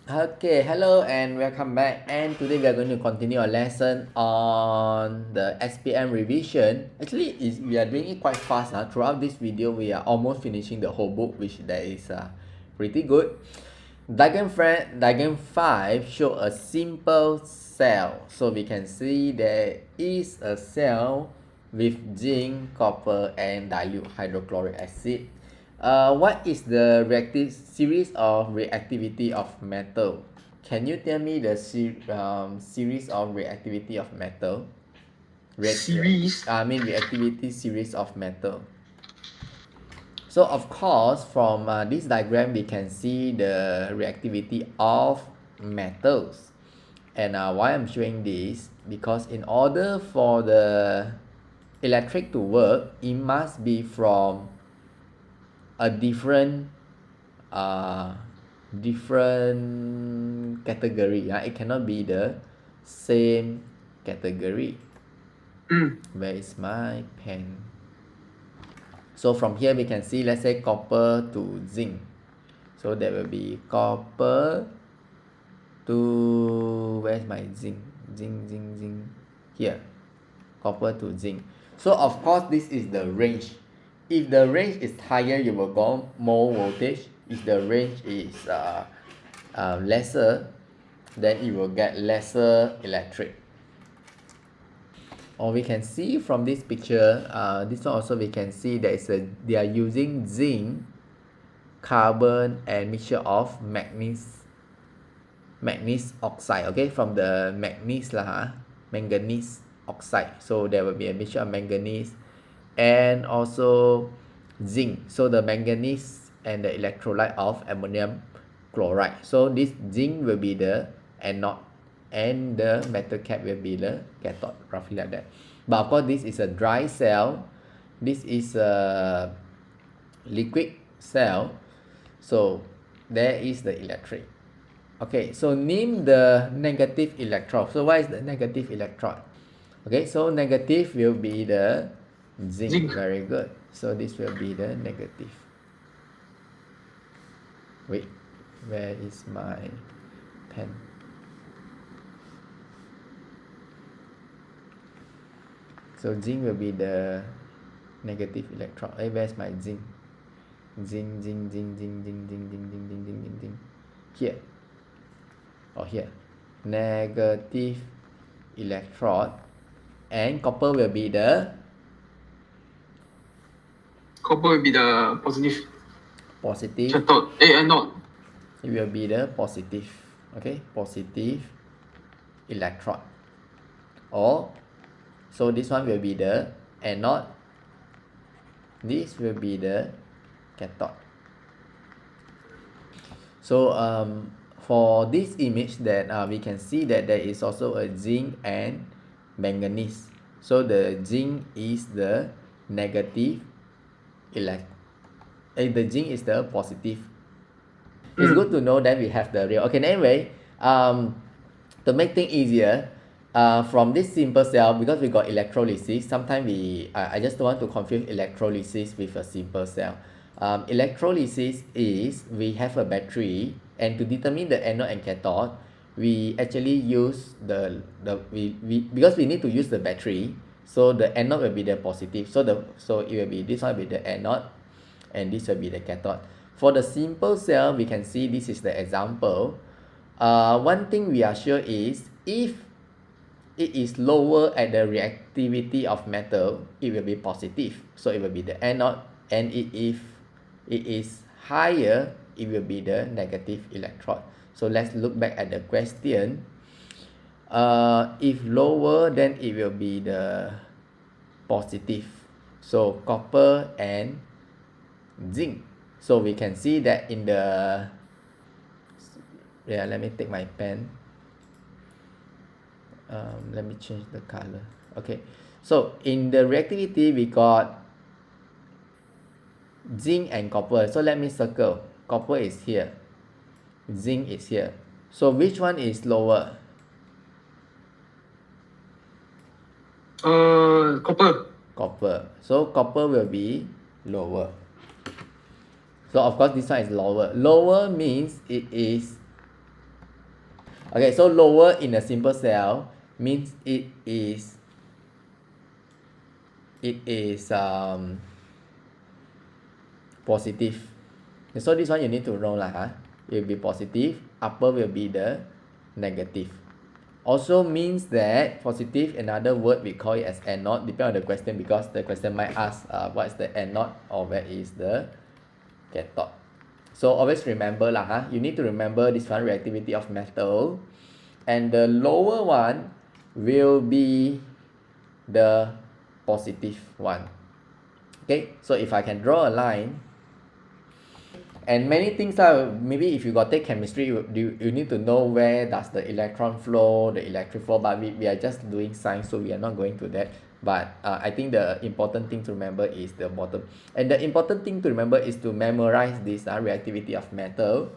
Okay, hello and welcome back. And today we are going to continue our lesson on the SPM revision. Actually, we are doing it quite fast. Throughout this video, we are almost finishing the whole book, which that is pretty good. Diagram 5 show a simple cell. So we can see there is a cell with zinc, copper, and dilute hydrochloric acid. What is the reactive series of reactivity of metal? Can you tell me the series of reactivity of metal? Series. Reactivity series of metal. So of course, from this diagram, we can see the reactivity of metals. And why I'm showing this, because in order for the electric to work, it must be from a different category. It cannot be the same category. Where is my pen? So from here we can see, let's say copper to zinc. So that will be copper to, where's my zinc? Zinc. Here. Copper to zinc. So of course this is the range. If the range is higher, you will go more voltage. If the range is lesser, then you will get lesser electric. Or we can see from this picture, this one also we can see they are using zinc, carbon, and mixture of manganese oxide. Okay, from the manganese oxide. So there will be a mixture of manganese and also zinc. So the manganese and the electrolyte of ammonium chloride. So this zinc will be the anode and the metal cap will be the cathode, roughly like that. But of course, this is a dry cell. This is a liquid cell. So there is the electric. Okay, so name the negative electrode. So what is the negative electrode? Okay, so negative will be the zinc. Very good. So this will be the negative. Wait, where is my pen? So zinc will be the negative electrode. Where's my zinc? Zinc. Here. Or here. Negative electrode. And copper will be the Positive. positive. Cathode. Anode. It will be the positive. Okay, positive electrode. Or so this one will be the anode. This will be the cathode. So for this image that we can see that there is also a zinc and manganese. So the zinc is the negative the zinc is the positive. It's good to know that we have the real. Okay, anyway, to make things easier, from this simple cell, because we got electrolysis, sometimes I just don't want to confuse electrolysis with a simple cell. Electrolysis is we have a battery, and to determine the anode and cathode, we actually use because we need to use the battery, so the anode will be the positive. So it will be, this one will be the anode, and this will be the cathode. For the simple cell, we can see this is the example. One thing we are sure is if it is lower at the reactivity of metal, it will be positive. So it will be the anode, and if it is higher, it will be the negative electrode. So let's look back at the question. If lower, then it will be the positive. So copper and zinc. So we can see that in the, let me take my pen. Let me change the color. Okay, so in the reactivity we got zinc and copper. So let me circle. Copper is here, zinc is here. So which one is lower? Copper. So copper will be lower. So of course this one is lower. Lower means it is Okay, so lower in a simple cell means it is positive. So this one you need to know lah, huh? It will be positive, upper will be the negative. Also means that positive, another word we call it as anode, depending on the question, because the question might ask what's the anode or where is the cathode. So always remember lah, huh? You need to remember this one, reactivity of metal, and the lower one will be the positive one. Okay, so if I can draw a line, and many things are, maybe if you got take chemistry, you need to know where does the electron flow, the electric flow, but we are just doing science, so we are not going to that. But I think the important thing to remember is the bottom, and the important thing to remember is to memorize this reactivity of metal.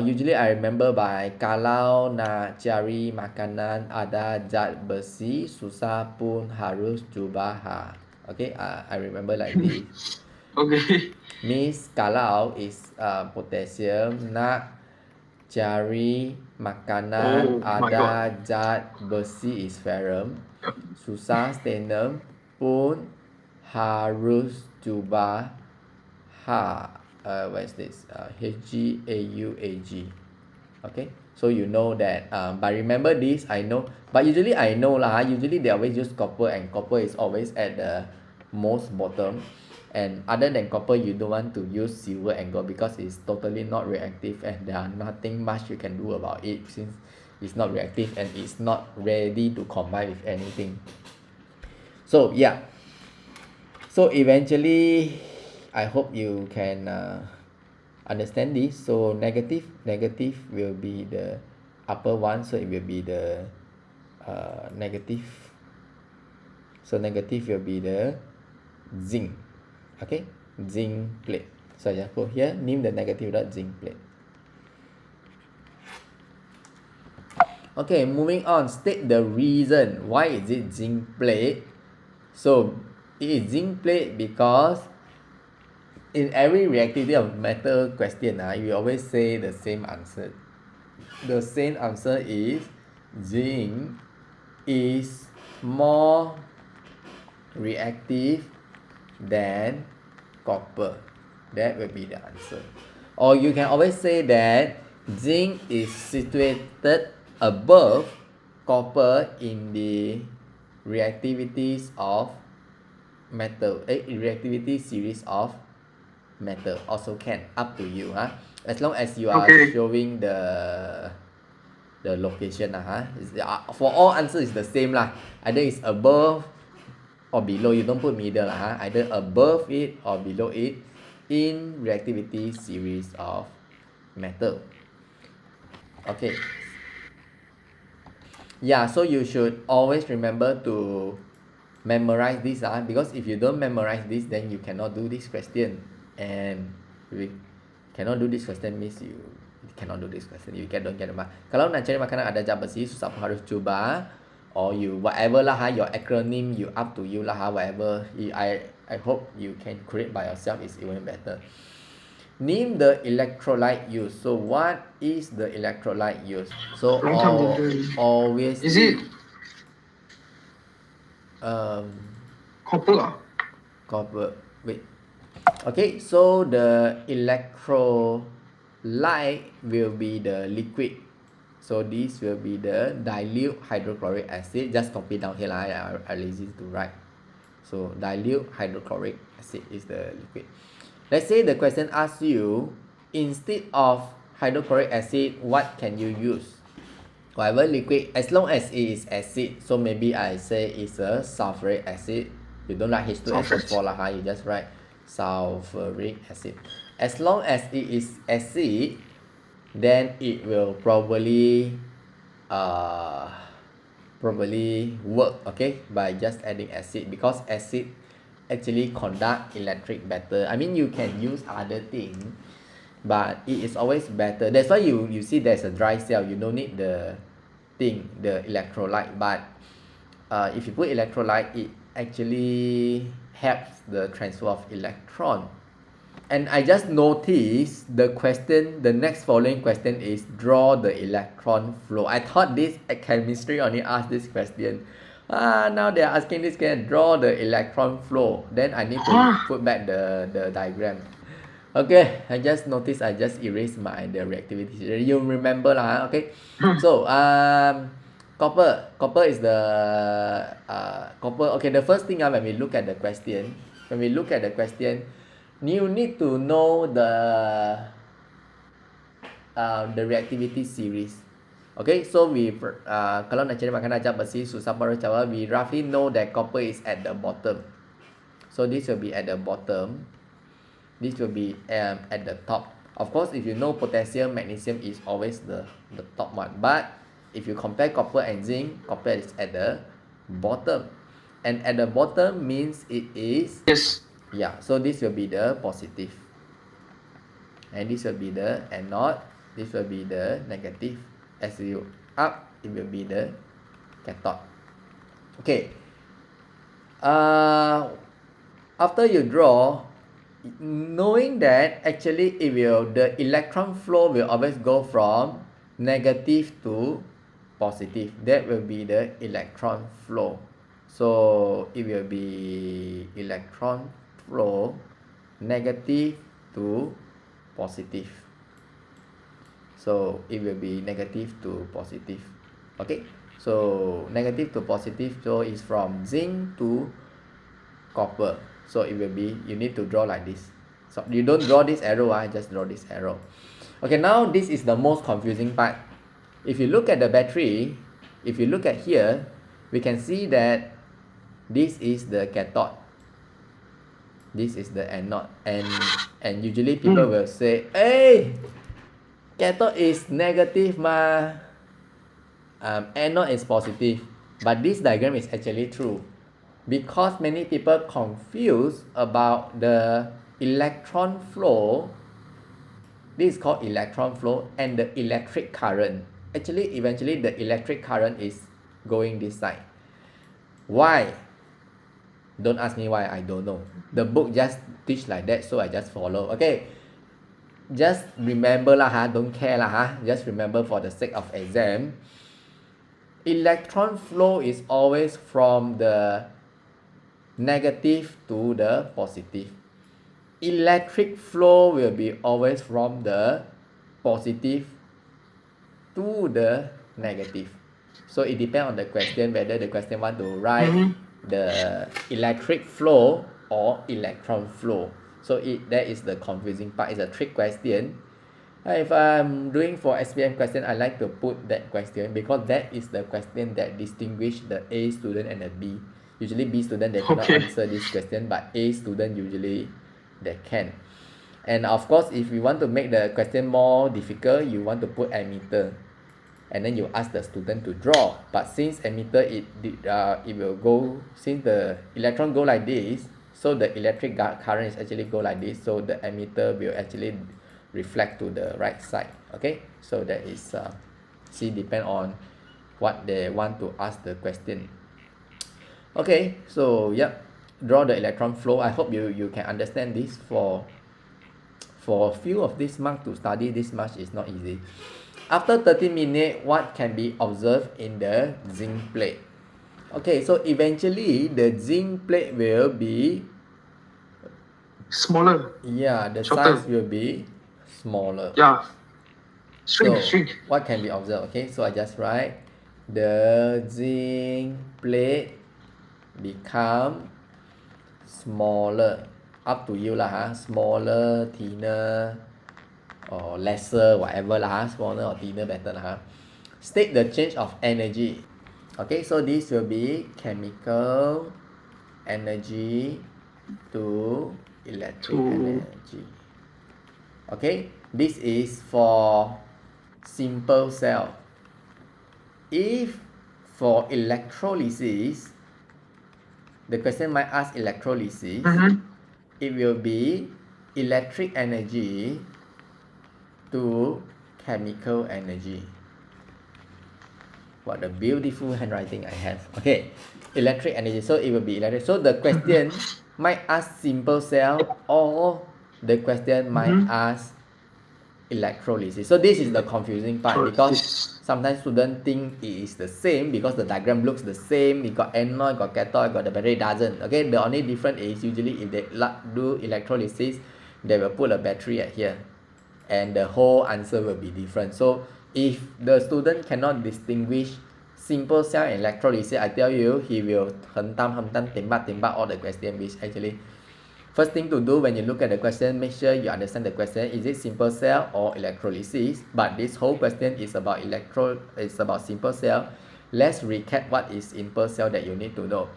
Usually I remember by kalau nak cari makanan ada zat besi, susah pun harus cuba. Okay, I remember like this. Okay. Means kalau is potassium, nak cari makanan Oh my ada god. zat besi is ferrum, susah sternum pun harus cuba. What is this? HgAuAg. Okay, so you know that, but remember this, I know, but usually I know lah, usually they always use copper, and copper is always at the most bottom, and other than copper you don't want to use silver and gold because it's totally not reactive, and there are nothing much you can do about it since it's not reactive and it's not ready to combine with anything. So yeah, so eventually I hope you can understand this. So negative will be the upper one, so it will be the negative. So negative will be the zinc. Okay, zinc plate. So I just put here, name the negative dot zinc plate. Okay, moving on, state the reason why is it zinc plate. So it is zinc plate because in every reactivity of metal question, you always say the same answer. The same answer is zinc is more reactive than copper. That will be the answer. Or you can always say that zinc is situated above copper in the reactivities of metal, reactivity series of metal also can, up to you, as long as you are showing the location, for all answers is the same lah, either it's above or below, you don't put middle lah, either above it or below it in reactivity series of metal. Okay, yeah, so you should always remember to memorize this, because if you don't memorize this, then you cannot do this question, and we cannot do this question means you cannot do this question, you don't get the mark. Kalau nak cari makanan ada zat besi, susah pun harus cuba, or you whatever lah, your acronym, you up to you lah, whatever. I hope you can create by yourself, is even better. Name the electrolyte use. So what is the electrolyte use? So always Is it copper? Copper. Wait. Okay, so the electrolyte will be the liquid. So this will be the dilute hydrochloric acid. Just copy down here lah. I lazy to write. So dilute hydrochloric acid is the liquid. Let's say the question asks you, instead of hydrochloric acid, what can you use? Whatever liquid, as long as it is acid. So maybe I say it's a sulfuric acid. You don't write H2SO4 lah, you just write sulfuric acid. As long as it is acid, then it will probably work, okay, by just adding acid, because acid actually conduct electric better. I mean, you can use other thing, but it is always better. That's why you see there's a dry cell, you don't need the electrolyte. But if you put electrolyte, it actually helps the transfer of electron. And I just noticed the question, the next following question is draw the electron flow. I thought this chemistry only asked this question. Now they are asking this question, draw the electron flow. Then I need to put back the diagram. Okay, I just noticed I just erased the reactivity series. You remember lah, okay? So copper is the copper. Okay, the first thing when we look at the question, you need to know the reactivity series. Okay, so we kalau nak cari makanan ajar besi susah baru cawa, we roughly know that copper is at the bottom. So this will be at the bottom. This will be at the top. Of course, if you know potassium, magnesium is always the top one. But if you compare copper and zinc, copper is at the bottom. And at the bottom means it is... Yes. Yeah, so this will be the positive. And this will be the anode. This will be the negative. As you up, it will be the cathode. Okay. After you draw, knowing that actually the electron flow will always go from negative to positive. That will be the electron flow. So it will be electron flow negative to positive. So it will be negative to positive. Okay, so negative to positive, so it's from zinc to copper. So it will be, you need to draw like this. So you don't draw this arrow, just draw this arrow. Okay, now this is the most confusing part. If you look at the battery, if you look at here, we can see that this is the cathode. This is the anode. And usually people will say, hey, cathode is negative ma. Anode is positive. But this diagram is actually true. Because many people confuse about the electron flow. This is called electron flow and the electric current. Actually, eventually the electric current is going this side. Why? Don't ask me why, I don't know. The book just teach like that, so I just follow. Okay. Just remember lah, don't care lah, just remember for the sake of exam. Electron flow is always from the negative to the positive. Electric flow will be always from the positive to the negative. So it depends on the question whether the question want to write the electric flow or electron flow. So that is the confusing part. It's a trick question. If I'm doing for SPM question, I like to put that question because that is the question that distinguish the A student and the B. Usually B student they cannot answer this question, but A student usually they can. And of course, if you want to make the question more difficult, you want to put ammeter, and then you ask the student to draw. But since ammeter it will go, since the electron go like this, so the electric current is actually go like this. So the ammeter will actually reflect to the right side. Okay, so that is see depend on what they want to ask the question. Okay, so yeah, draw the electron flow. I hope you can understand this. For a few of this mark to study this much is not easy. After 30 minutes, what can be observed in the zinc plate? Okay, so eventually the zinc plate will be smaller. Yeah, the shorter. size will be smaller. Yeah. Shrink. What can be observed? Okay, so I just write the zinc plate become smaller. Up to you lah, smaller, thinner, or lesser, whatever lah, smaller or thinner better lah. State the change of energy. Okay, so this will be chemical energy to electric energy. Okay, this is for simple cell. If for electrolysis, the question might ask electrolysis, it will be electric energy to chemical energy. What a beautiful handwriting I have. Okay, electric energy, so it will be electric. So the question might ask simple cell or the question might ask electrolysis. So this is the confusing part because sometimes students think it is the same because the diagram looks the same. It got anode, got cathode, got the battery, doesn't. Okay, the only difference is usually if they do electrolysis, they will put a battery at here, and the whole answer will be different. So if the student cannot distinguish simple cell and electrolysis, I tell you, he will hentam tembak all the question, which actually first thing to do when you look at the question, make sure you understand the question. Is it simple cell or electrolysis? But this whole question is about simple cell. Let's recap what is simple cell that you need to know.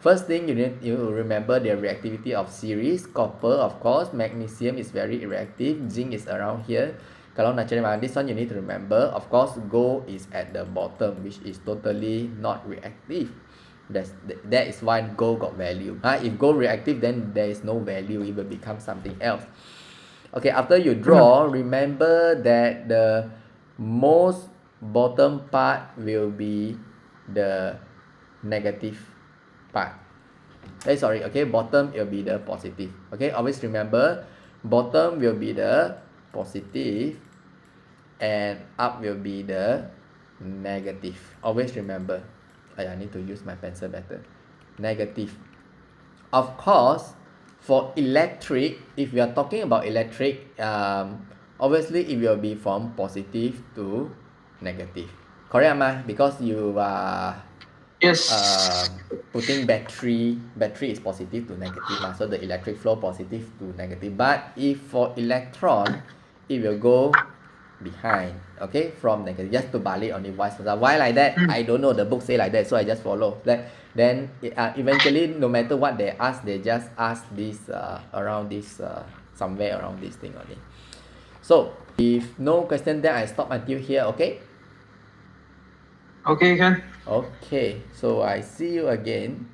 First thing you remember the reactivity of series. Copper, of course, magnesium is very reactive. Zinc is around here. Kalau nak cari this one you need to remember. Of course, gold is at the bottom, which is totally not reactive. That is why gold got value. If gold reactive, then there is no value. It will become something else. Okay, after you draw, remember that the most bottom part will be the negative part. Sorry, okay, bottom will be the positive. Okay, always remember, bottom will be the positive and up will be the negative. Always remember. I need to use my pencil better. Negative. Of course, for electric, if we are talking about electric, obviously it will be from positive to negative. Correct, Ma? Because you are putting battery is positive to negative, so the electric flow positive to negative. But if for electron, it will go behind, okay, from negative, just to balik only vice versa. Why like that? I don't know, the book say like that, so I just follow that. Then eventually, no matter what they ask, they just ask this around this somewhere around this thing only. So if no question, then I stop until here. Okay. Okay, Ken. Okay, so I see you again.